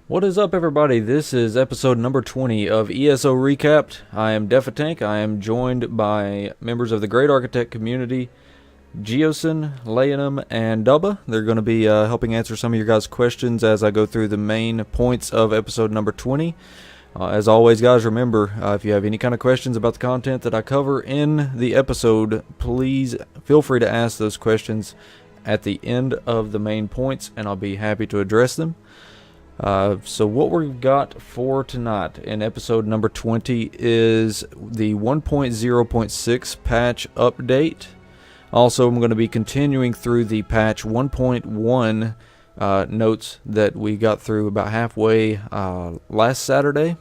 What is up, everybody? This is episode number 20 of ESO Recapped. I am Defatank. I am joined by members of the Great Architect community, Geosin, Leonum, and Dubba. They're going to be helping answer some of your guys' questions as I go through the main points of episode number 20. As always, guys, remember, if you have any kind of questions about the content that I cover in the episode, please feel free to ask those questions at the end of the main points, and I'll be happy to address them. So what we've got for tonight in episode number 20 is the 1.0.6 patch update. Also, I'm going to be continuing through the patch 1.1 notes that we got through about halfway last Saturday.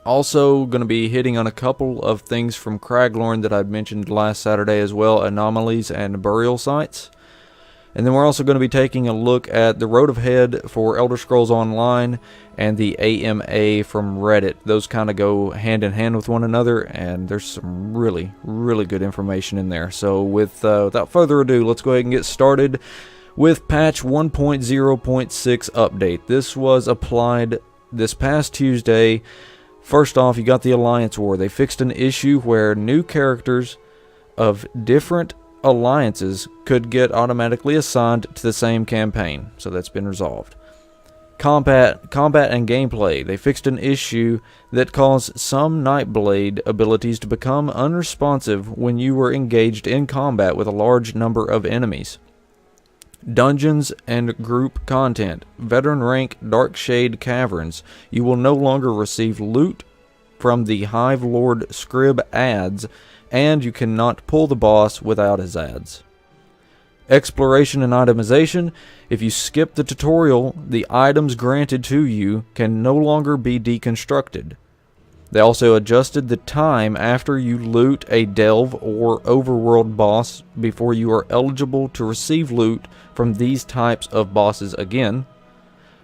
Also going to be hitting on a couple of things from Craglorn that I'd mentioned last Saturday as well, anomalies and burial sites. And then we're also going to be taking a look at the Road Ahead for Elder Scrolls Online and the AMA from Reddit. Those kind of go hand in hand with one another, and there's some really, really good information in there. So without further ado, let's go ahead and get started with patch 1.0.6 update. This was applied this past Tuesday. First off, you got the Alliance War. They fixed an issue where new characters of different alliances could get automatically assigned to the same campaign, so that's been resolved. Combat and gameplay. They fixed an issue that caused some Nightblade abilities to become unresponsive when you were engaged in combat with a large number of enemies. Dungeons and group content. Veteran rank Darkshade Caverns. You will no longer receive loot from the Hive Lord Scrib ads, and you cannot pull the boss without his ads. Exploration and itemization. If you skip the tutorial, the items granted to you can no longer be deconstructed. They also adjusted the time after you loot a delve or overworld boss before you are eligible to receive loot from these types of bosses again.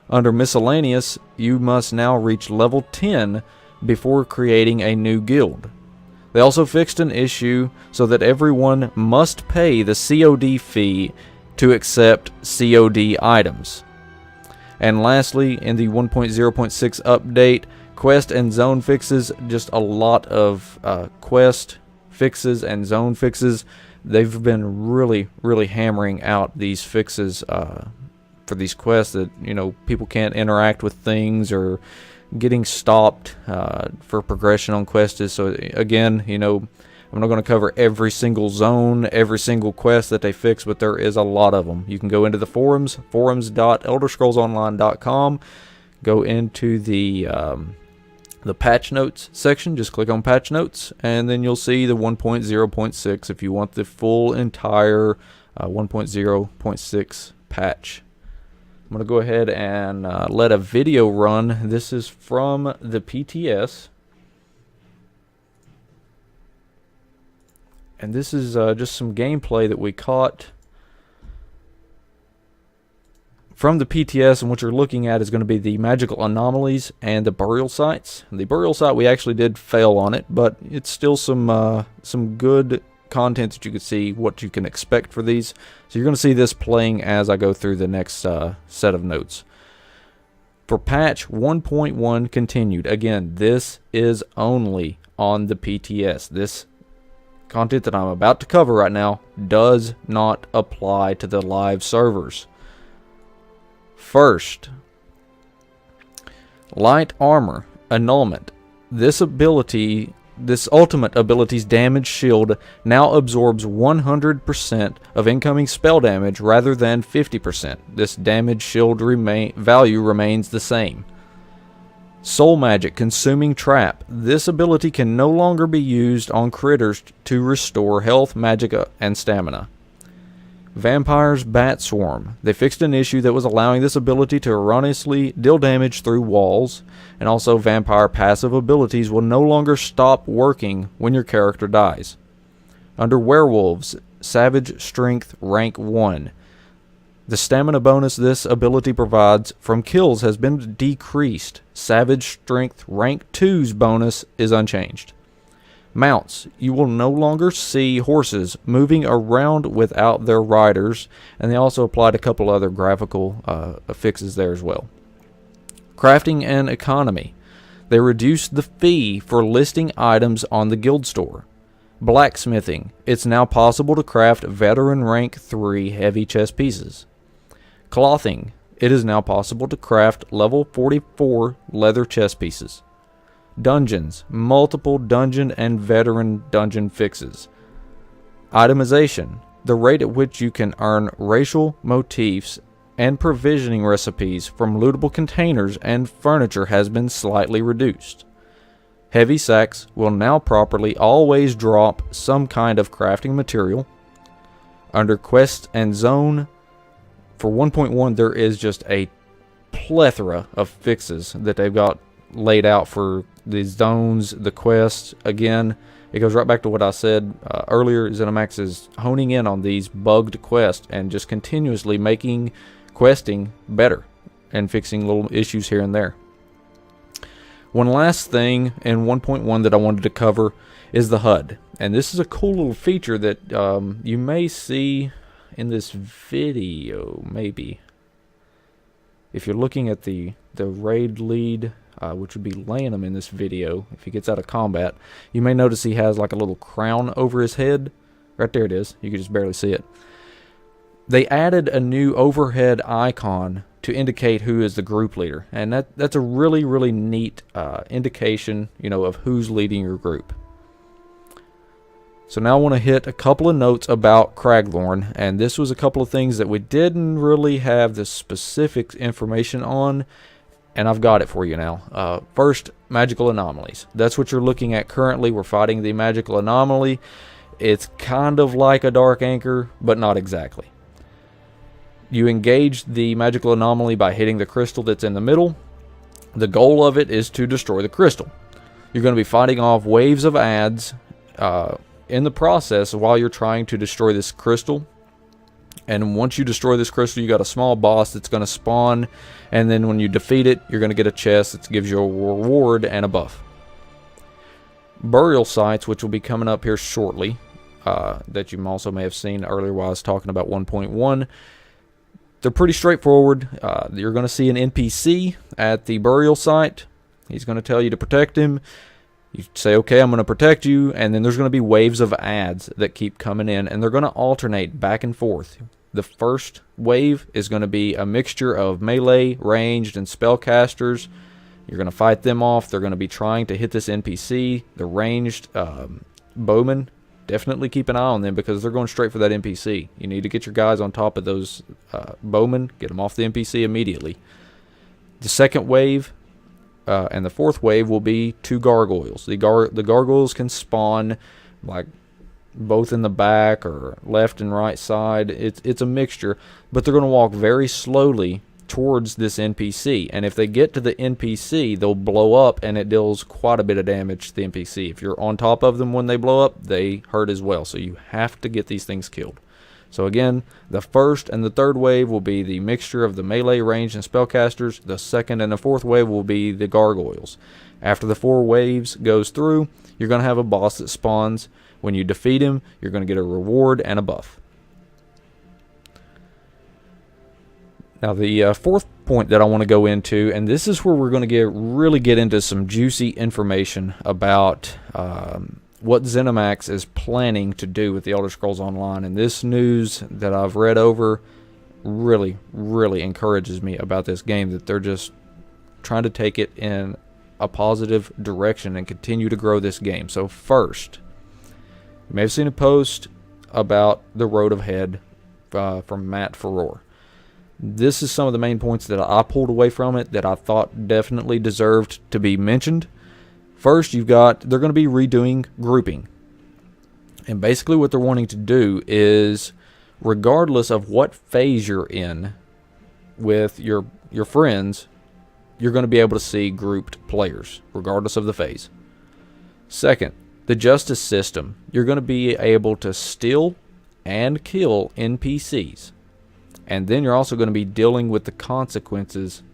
Under miscellaneous, you must now reach level 10 before creating a new guild. They also fixed an issue so that everyone must pay the COD fee to accept COD items. And lastly, in the 1.0.6 update, quest and zone fixes, just a lot of quest fixes and zone fixes. They've been really, really hammering out these fixes for these quests that, people can't interact with things or getting stopped for progression on quests. So again, I'm not going to cover every single zone, every single quest that they fix, but there is a lot of them. You can go into the forums.elderscrollsonline.com, go into the patch notes section, just click on patch notes, and then you'll see the 1.0.6 if you want the full entire 1.0.6 patch. I'm going to go ahead and let a video run. This is from the PTS. And this is just some gameplay that we caught from the PTS. And what you're looking at is going to be the magical anomalies and the burial sites. The burial site, we actually did fail on it, but it's still some good content that you can see what you can expect for these. So you're going to see this playing as I go through the next set of notes. For patch 1.1 continued, again, this is only on the PTS. This content that I'm about to cover right now does not apply to the live servers. First, light armor annulment. This ultimate ability's damage shield now absorbs 100% of incoming spell damage rather than 50%. This damage shield value remains the same. Soul Magic Consuming Trap. This ability can no longer be used on critters to restore health, magicka, and stamina. Vampire's Bat Swarm. They fixed an issue that was allowing this ability to erroneously deal damage through walls, and also vampire passive abilities will no longer stop working when your character dies. Under Werewolves, Savage Strength Rank 1. The stamina bonus this ability provides from kills has been decreased. Savage Strength Rank 2's bonus is unchanged. Mounts. You will no longer see horses moving around without their riders, and they also applied a couple other graphical fixes there as well. Crafting and economy. They reduced the fee for listing items on the guild store. Blacksmithing. It's now possible to craft veteran rank 3 heavy chest pieces. Clothing. It is now possible to craft level 44 leather chest pieces. Dungeons. Multiple dungeon and veteran dungeon fixes. Itemization. The rate at which you can earn racial motifs and provisioning recipes from lootable containers and furniture has been slightly reduced. Heavy sacks will now properly always drop some kind of crafting material. Under quest and zone, for 1.1 there is just a plethora of fixes that they've got laid out for the zones, the quests. Again, it goes right back to what I said earlier. ZeniMax is honing in on these bugged quests and just continuously making questing better and fixing little issues here and there. One last thing in 1.1 that I wanted to cover is the HUD. And this is a cool little feature that you may see in this video, maybe. If you're looking at the raid lead, which would be Lanham in this video, if he gets out of combat, you may notice he has like a little crown over his head. Right there it is. You can just barely see it. They added a new overhead icon to indicate who is the group leader, and that's a really, really neat indication, of who's leading your group. So now I want to hit a couple of notes about Craglorn, and this was a couple of things that we didn't really have the specific information on, and I've got it for you now. First, magical anomalies. That's what you're looking at currently. We're fighting the magical anomaly. It's kind of like a dark anchor, but not exactly. You engage the magical anomaly by hitting the crystal that's in the middle. The goal of it is to destroy the crystal. You're going to be fighting off waves of adds in the process while you're trying to destroy this crystal. And once you destroy this crystal, you got a small boss that's going to spawn, and then when you defeat it, you're going to get a chest that gives you a reward and a buff. Burial sites, which will be coming up here shortly, that you also may have seen earlier while I was talking about 1.1. They're pretty straightforward. You're going to see an NPC at the burial site. He's going to tell you to protect him. You say, okay, I'm going to protect you, and then there's going to be waves of adds that keep coming in, and they're going to alternate back and forth. The first wave is going to be a mixture of melee, ranged, and spellcasters. You're going to fight them off. They're going to be trying to hit this NPC. The ranged bowmen, definitely keep an eye on them because they're going straight for that NPC. You need to get your guys on top of those bowmen, get them off the NPC immediately. The second wave and the fourth wave will be 2 gargoyles. The gargoyles can spawn like both in the back or left and right side. It's a mixture, but they're going to walk very slowly towards this NPC, and if they get to the NPC, they'll blow up, and it deals quite a bit of damage to the NPC. If you're on top of them when they blow up, they hurt as well, so you have to get these things killed. So again, the first and the third wave will be the mixture of the melee, ranged, and spellcasters. The second and the fourth wave will be the gargoyles. After the 4 waves goes through, you're going to have a boss that spawns. When you defeat him, you're going to get a reward and a buff. Now the fourth point that I want to go into, and this is where we're going to really get into some juicy information about what ZeniMax is planning to do with the Elder Scrolls Online. And this news that I've read over really, really encourages me about this game, that they're just trying to take it in a positive direction and continue to grow this game. So first, you may have seen a post about the Road Ahead from Matt Farrar. This is some of the main points that I pulled away from it that I thought definitely deserved to be mentioned. First, they're going to be redoing grouping. And basically what they're wanting to do is, regardless of what phase you're in with your friends, you're going to be able to see grouped players, regardless of the phase. Second, the justice system. You're going to be able to steal and kill NPCs. And then you're also going to be dealing with the consequences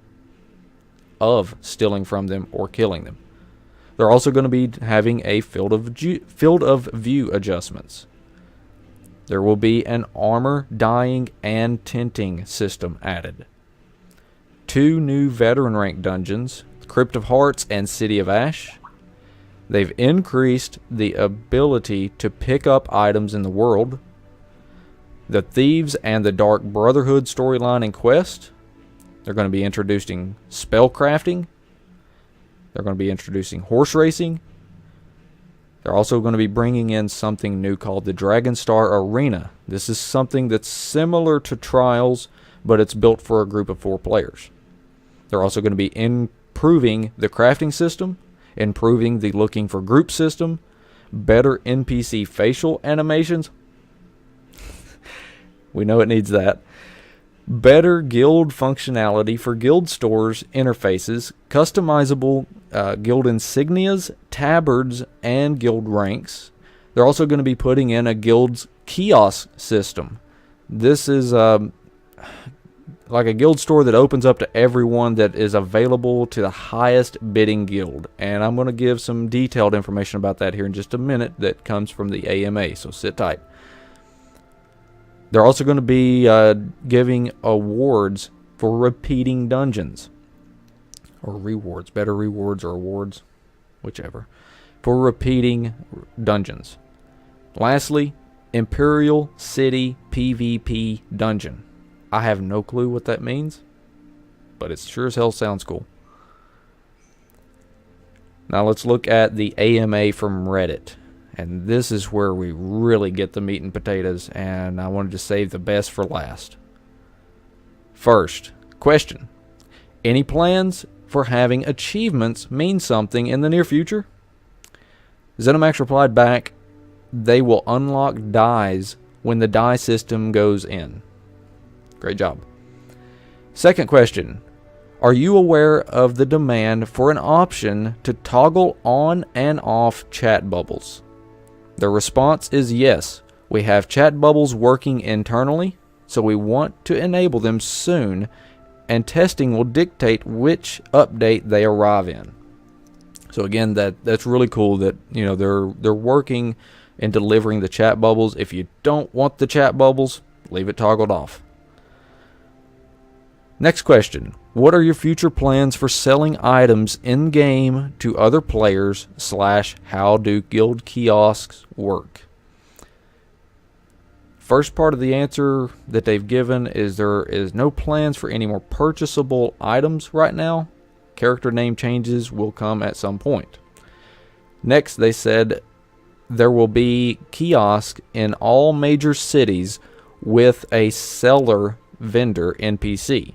of stealing from them or killing them. They're also going to be having a field of view adjustments. There will be an armor, dyeing, and tinting system added. 2 new veteran rank dungeons, Crypt of Hearts and City of Ash. They've increased the ability to pick up items in the world. The Thieves and the Dark Brotherhood storyline and quest. They're going to be introducing spell crafting. They're going to be introducing horse racing. They're also going to be bringing in something new called the Dragonstar Arena. This is something that's similar to Trials, but it's built for a group of 4 players. They're also going to be improving the crafting system, improving the looking for group system, better NPC facial animations. We know it needs that. Better guild functionality for guild stores interfaces, customizable guild insignias, tabards, and guild ranks. They're also going to be putting in a guild's kiosk system. This is like a guild store that opens up to everyone that is available to the highest bidding guild. And I'm going to give some detailed information about that here in just a minute that comes from the AMA, so sit tight. They're also going to be giving awards for repeating dungeons. Or rewards. Better rewards or awards. Whichever. For repeating dungeons. Lastly, Imperial City PvP Dungeon. I have no clue what that means, but it sure as hell sounds cool. Now let's look at the AMA from Reddit. And this is where we really get the meat and potatoes, and I wanted to save the best for last. First, question. Any plans for having achievements mean something in the near future? ZeniMax replied back, they will unlock dies when the die system goes in. Great job. Second question. Are you aware of the demand for an option to toggle on and off chat bubbles? The response is yes. We have chat bubbles working internally, so we want to enable them soon, and testing will dictate which update they arrive in. So again, that's really cool that they're working and delivering the chat bubbles. If you don't want the chat bubbles, leave it toggled off. Next question. What are your future plans for selling items in-game to other players / how do guild kiosks work? First part of the answer that they've given is there is no plans for any more purchasable items right now. Character name changes will come at some point. Next, they said there will be kiosk in all major cities with a seller vendor NPC.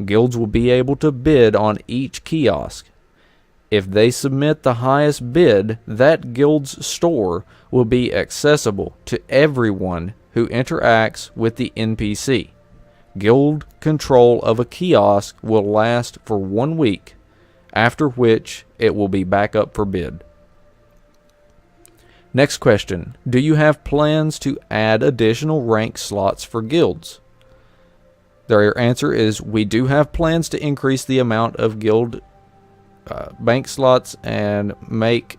Guilds will be able to bid on each kiosk. If they submit the highest bid, that guild's store will be accessible to everyone who interacts with the NPC. Guild control of a kiosk will last for 1 week, after which it will be back up for bid. Next question. Do you have plans to add additional rank slots for guilds? Their answer is we do have plans to increase the amount of guild bank slots and make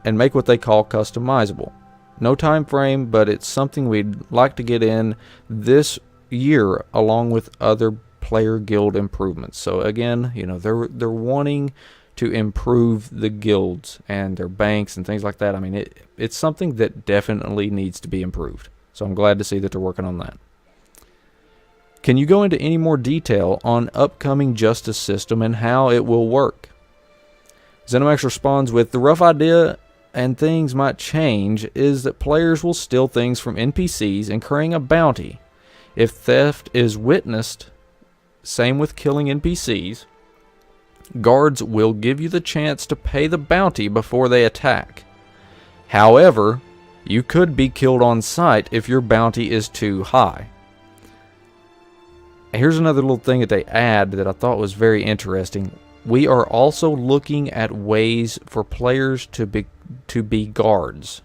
what they call customizable. No time frame, but it's something we'd like to get in this year along with other player guild improvements. So again, they're wanting to improve the guilds and their banks and things like that. I mean, it's something that definitely needs to be improved. So I'm glad to see that they're working on that. Can you go into any more detail on upcoming justice system and how it will work? ZeniMax responds with, the rough idea and things might change is that players will steal things from NPCs, incurring a bounty. If theft is witnessed, same with killing NPCs, guards will give you the chance to pay the bounty before they attack. However, you could be killed on sight if your bounty is too high. Here's another little thing that they add that I thought was very interesting. We are also looking at ways for players to be guards.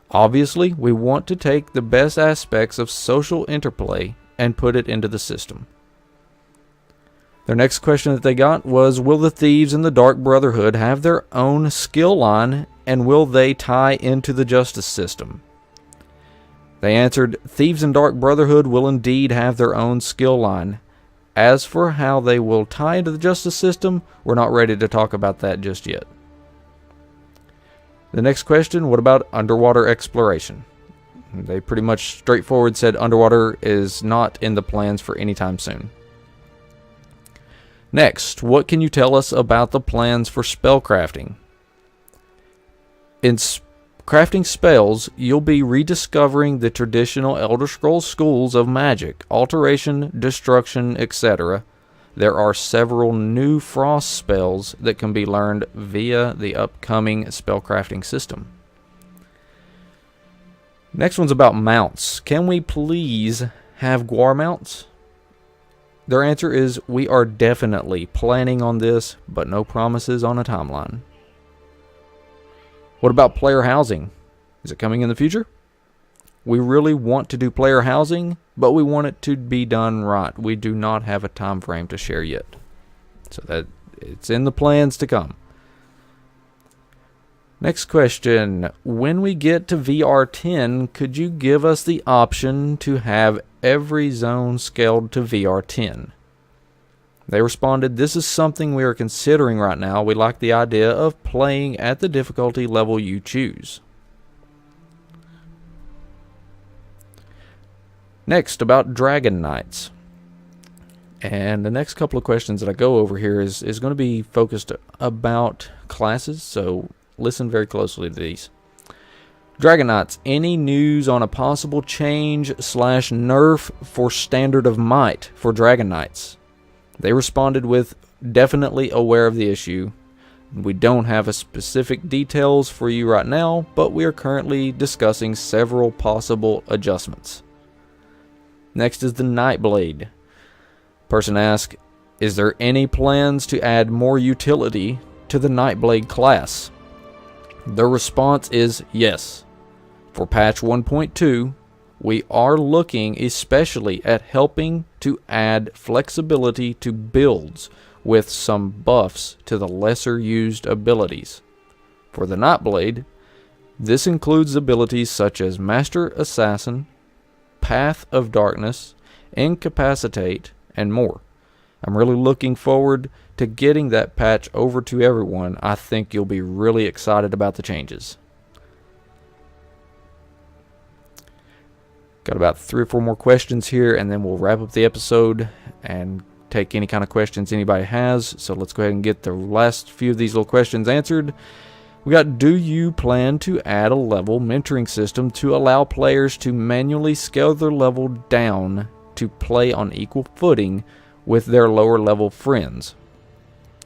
Obviously, we want to take the best aspects of social interplay and put it into the system. Their next question that they got was, will the Thieves and the Dark Brotherhood have their own skill line, and will they tie into the justice system? They answered, Thieves and Dark Brotherhood will indeed have their own skill line. As for how they will tie into the justice system, we're not ready to talk about that just yet. The next question, what about underwater exploration? They pretty much straightforward said underwater is not in the plans for any time soon. Next, what can you tell us about the plans for spellcrafting? In crafting spells, you'll be rediscovering the traditional Elder Scrolls schools of magic, alteration, destruction, etc. There are several new frost spells that can be learned via the upcoming spellcrafting system. Next one's about mounts. Can we please have Gwar mounts? Their answer is, we are definitely planning on this, but no promises on a timeline. What about player housing? Is it coming in the future? We really want to do player housing, but we want it to be done right. We do not have a time frame to share yet. So that it's in the plans to come. Next question. When we get to VR10, could you give us the option to have every zone scaled to VR10? They responded, this is something we are considering right now. We like the idea of playing at the difficulty level you choose. Next, about Dragon Knights. And the next couple of questions that I go over here is going to be focused about classes, so listen very closely to these. Dragon Knights, any news on a possible change / nerf for Standard of Might for Dragon Knights? They responded with, definitely aware of the issue. We don't have a specific details for you right now, but we are currently discussing several possible adjustments. Next is the Nightblade. Person asked, is there any plans to add more utility to the Nightblade class? The response is yes. For patch 1.2, we are looking especially at helping to add flexibility to builds with some buffs to the lesser used abilities. For the Nightblade, this includes abilities such as Master Assassin, Path of Darkness, Incapacitate, and more. I'm really looking forward to getting that patch over to everyone. I think you'll be really excited about the changes. Got about 3 or 4 more questions here, and then we'll wrap up the episode and take any kind of questions anybody has. So let's go ahead and get the last few of these little questions answered. We got, do you plan to add a level mentoring system to allow players to manually scale their level down to play on equal footing with their lower level friends?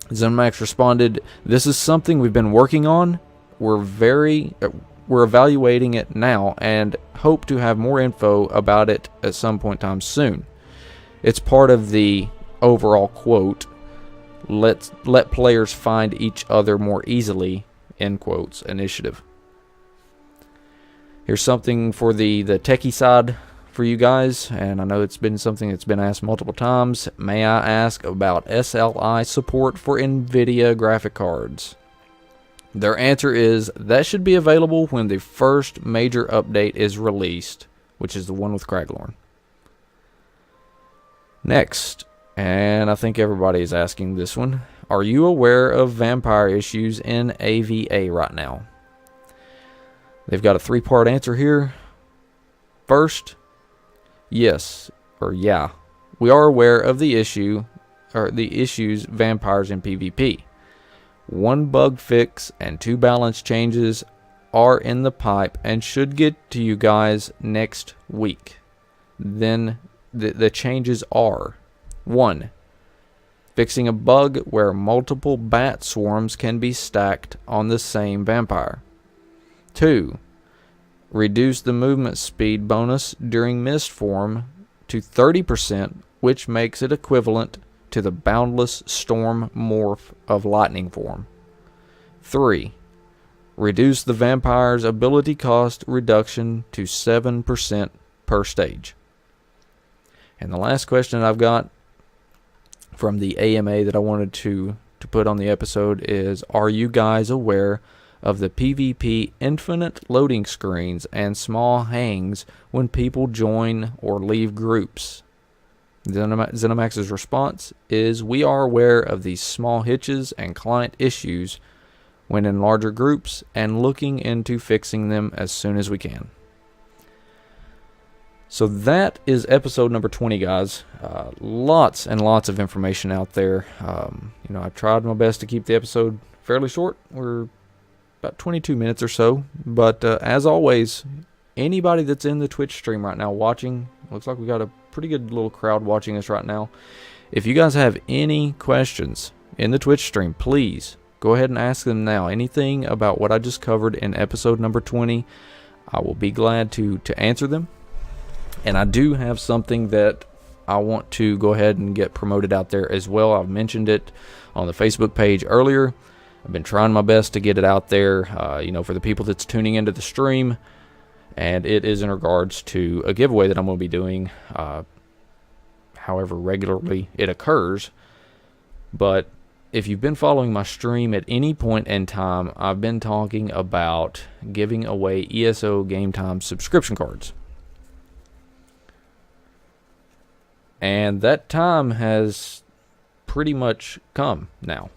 ZenMax responded, this is something we've been working on. We're evaluating it now and hope to have more info about it at some point in time soon. It's part of the overall quote, let players find each other more easily, end quotes, initiative. Here's something for the techie side for you guys, and I know it's been something that's been asked multiple times. May I ask about SLI support for NVIDIA graphic cards? Their answer is that should be available when the first major update is released, which is the one with Craglorn. Next, and I think everybody is asking this one, are you aware of vampire issues in AVA right now? They've got a 3-part answer here. First, yes, or yeah, we are aware of the issue, or the issues vampires in PvP. 1 bug fix and 2 balance changes are in the pipe and should get to you guys next week. Then the changes are: 1. Fixing a bug where multiple bat swarms can be stacked on the same vampire. 2. Reduce the movement speed bonus during mist form to 30%, which makes it equivalent to the boundless storm morph of lightning form. 3. Reduce the vampire's ability cost reduction to 7% per stage. And the last question I've got from the AMA that I wanted to put on the episode is, are you guys aware of the PvP infinite loading screens and small hangs when people join or leave groups? ZeniMax's response is, "We are aware of these small hitches and client issues when in larger groups and looking into fixing them as soon as we can." So that is episode number 20, guys. Lots and lots of information out there. I've tried my best to keep the episode fairly short. We're about 22 minutes or so. But as always, anybody that's in the Twitch stream right now watching, looks like we got a pretty good little crowd watching us right now. If you guys have any questions in the Twitch stream, please go ahead and ask them now. Anything about what I just covered in episode number 20, I will be glad to answer them. And I do have something that I want to go ahead and get promoted out there as well. I've mentioned it on the Facebook page earlier. I've been trying my best to get it out there, for the people that's tuning into the stream. And it is in regards to a giveaway that I'm going to be doing, however regularly it occurs. But if you've been following my stream at any point in time, I've been talking about giving away ESO Gametime subscription cards. And that time has pretty much come now.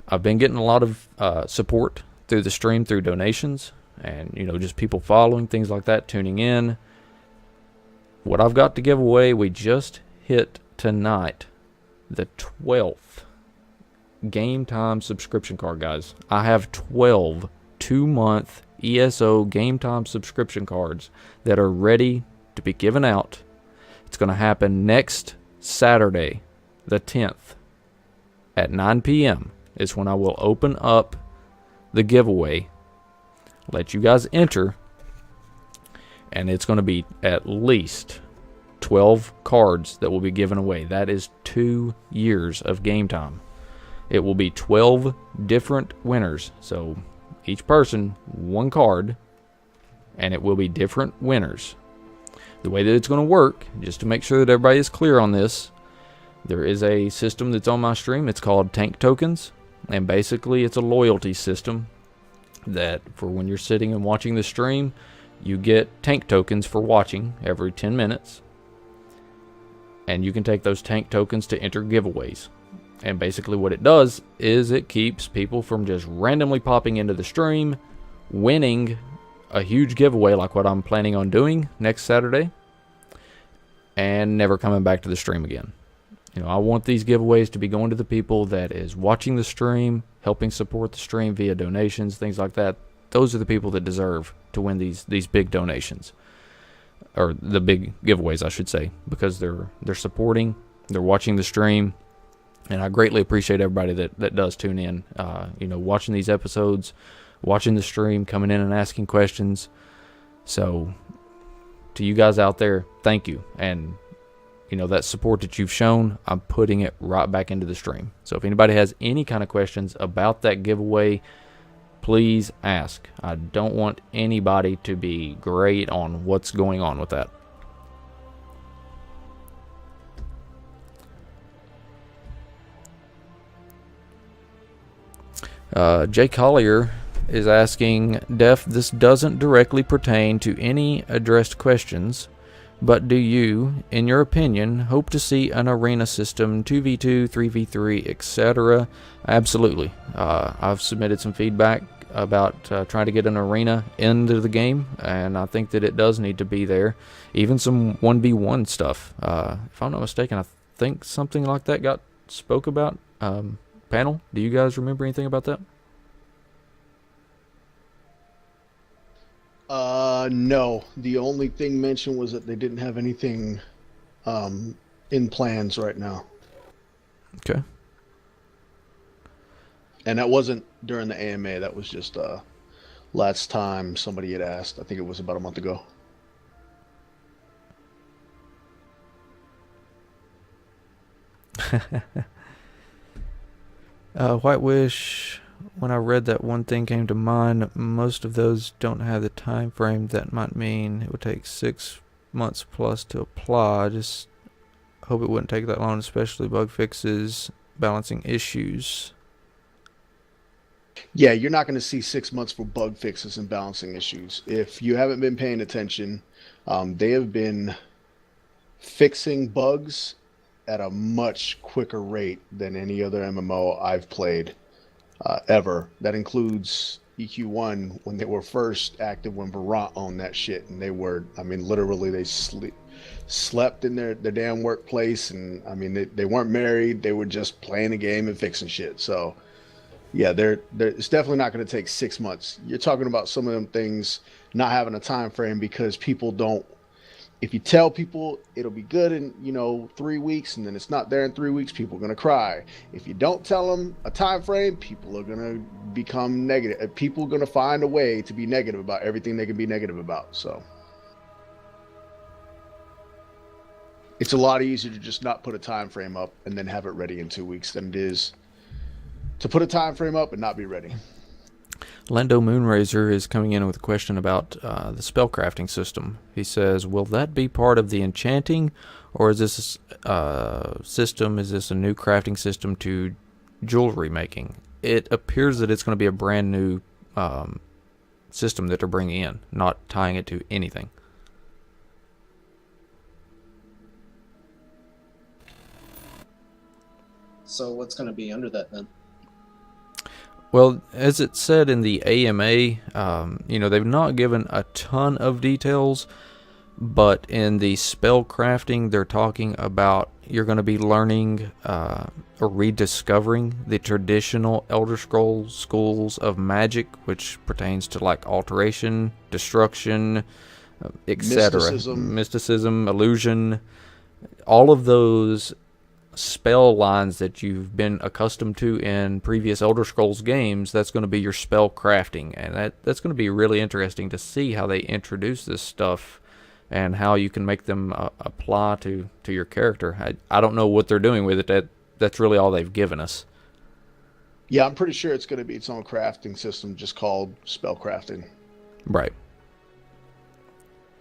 I've been getting a lot of support through the stream, through donations, and just people following, things like that, tuning in. What I've got to give away, we just hit tonight the 12th Gametime subscription card, guys. I have 12 2-month ESO Gametime subscription cards that are ready to be given out. It's going to happen next Saturday, the 10th, at 9 p.m. is when I will open up the giveaway, let you guys enter, and it's going to be at least 12 cards that will be given away. That is 2 years of Gametime. It will be 12 different winners, so each person, one card, and it will be different winners. The way that it's going to work, just to make sure that everybody is clear on this, there is a system that's on my stream. It's called Tank Tokens, and basically it's a loyalty system that for when you're sitting and watching the stream, you get tank tokens for watching every 10 minutes, and you can take those tank tokens to enter giveaways. And basically what it does is it keeps people from just randomly popping into the stream, winning a huge giveaway like what I'm planning on doing next Saturday, and never coming back to the stream again. I want these giveaways to be going to the people that is watching the stream, helping support the stream via donations, things like that. Those are the people that deserve to win these big donations, or the big giveaways, I should say, because they're supporting, they're watching the stream, and I greatly appreciate everybody that does tune in. Watching these episodes, watching the stream, coming in and asking questions. So to you guys out there, thank you. And that support that you've shown, I'm putting it right back into the stream. So if anybody has any kind of questions about that giveaway, please ask. I don't want anybody to be great on what's going on with that. Jay Collier is asking, Def, this doesn't directly pertain to any addressed questions, but do you, in your opinion, hope to see an arena system, 2v2, 3v3, etc.? Absolutely. I've submitted some feedback about trying to get an arena into the game, and I think that it does need to be there. Even some 1v1 stuff. If I'm not mistaken, I think something like that got spoke about. Panel, do you guys remember anything about that? No. The only thing mentioned was that they didn't have anything in plans right now. Okay. And that wasn't during the AMA. That was just last time somebody had asked. I think it was about a month ago. White Wish, when I read that, one thing came to mind. Most of those don't have the time frame. That might mean it would take 6 months plus to apply. I just hope it wouldn't take that long, especially bug fixes, balancing issues. Yeah, you're not going to see 6 months for bug fixes and balancing issues. If you haven't been paying attention, they have been fixing bugs at a much quicker rate than any other MMO I've played ever. That includes EQ1 when they were first active, when Verant owned that shit, and they were, I mean, literally they slept in their damn workplace, and I mean they weren't married, they were just playing a game and fixing shit. So yeah, it's definitely not going to take 6 months. You're talking about some of them things not having a time frame because people don't. If you tell people it'll be good in 3 weeks and then it's not there in 3 weeks, people are going to cry. If you don't tell them a time frame, people are going to become negative. People are going to find a way to be negative about everything they can be negative about. So it's a lot easier to just not put a time frame up and then have it ready in 2 weeks than it is to put a time frame up and not be ready. Lando Moonrazer is coming in with a question about the spellcrafting system. He says, will that be part of the enchanting, or is this is this a new crafting system to jewelry making? It appears that it's going to be a brand new system that they're bringing in, not tying it to anything. So what's going to be under that then? Well, as it said in the AMA, they've not given a ton of details, but in the spell crafting, they're talking about you're going to be learning or rediscovering the traditional Elder Scrolls schools of magic, which pertains to like alteration, destruction, etc. Mysticism, illusion, all of those spell lines that you've been accustomed to in previous Elder Scrolls games. That's going to be your spell crafting, and that's going to be really interesting to see how they introduce this stuff and how you can make them apply to your character. I don't know what they're doing with it. That's really all they've given us. Yeah, I'm pretty sure it's going to be its own crafting system just called spell crafting. Right.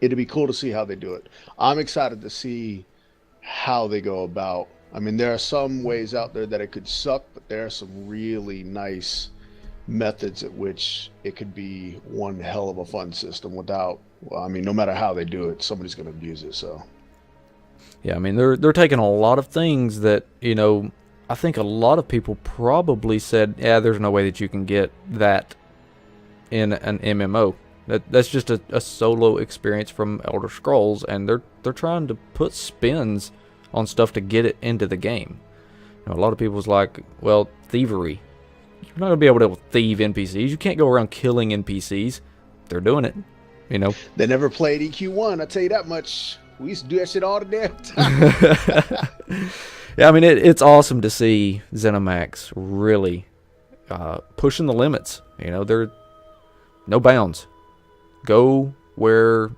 It'd be cool to see how they do it. I'm excited to see how they go about. I mean, there are some ways out there that it could suck, but there are some really nice methods at which it could be one hell of a fun system without, well, I mean, no matter how they do it, somebody's going to abuse it, so. Yeah, I mean, they're taking a lot of things that, I think a lot of people probably said, yeah, there's no way that you can get that in an MMO. That's just a solo experience from Elder Scrolls, and they're trying to put spins on stuff to get it into the game. A lot of people's like, well, thievery. You're not going to be able to thieve NPCs. You can't go around killing NPCs. They're doing it, They never played EQ1, I'll tell you that much. We used to do that shit all the damn time. Yeah, I mean, it's awesome to see ZeniMax really pushing the limits. There are no bounds. Go where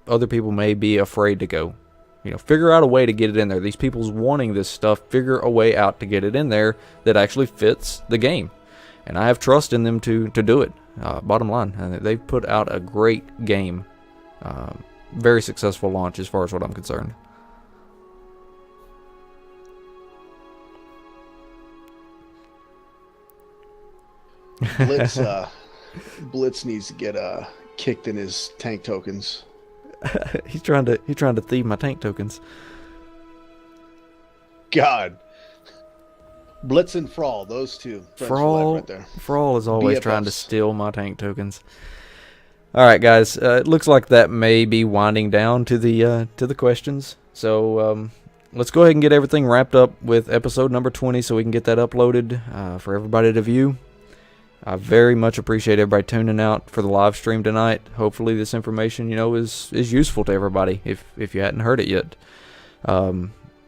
other people may be afraid to go. Figure out a way to get it in there. These people's wanting this stuff. Figure a way out to get it in there that actually fits the game. And I have trust in them to do it. Bottom line, they've put out a great game. Very successful launch as far as what I'm concerned. Blitz needs to get kicked in his tank tokens. He's trying to thieve my tank tokens. God. Blitz and Frawl, those two. Frawl, right there. Frawl is always BFFs. trying to steal my tank tokens. All right, guys. It looks like that may be winding down to the questions. So let's go ahead and get everything wrapped up with episode number 20, so we can get that uploaded for everybody to view. I very much appreciate everybody tuning out for the live stream tonight. Hopefully this information, is useful to everybody if you hadn't heard it yet.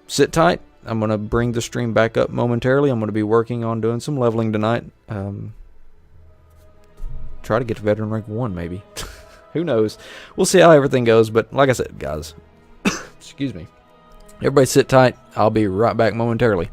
Sit tight. I'm going to bring the stream back up momentarily. I'm going to be working on doing some leveling tonight. Try to get to Veteran Rank 1, maybe. Who knows? We'll see how everything goes. But like I said, guys, excuse me. Everybody sit tight. I'll be right back momentarily.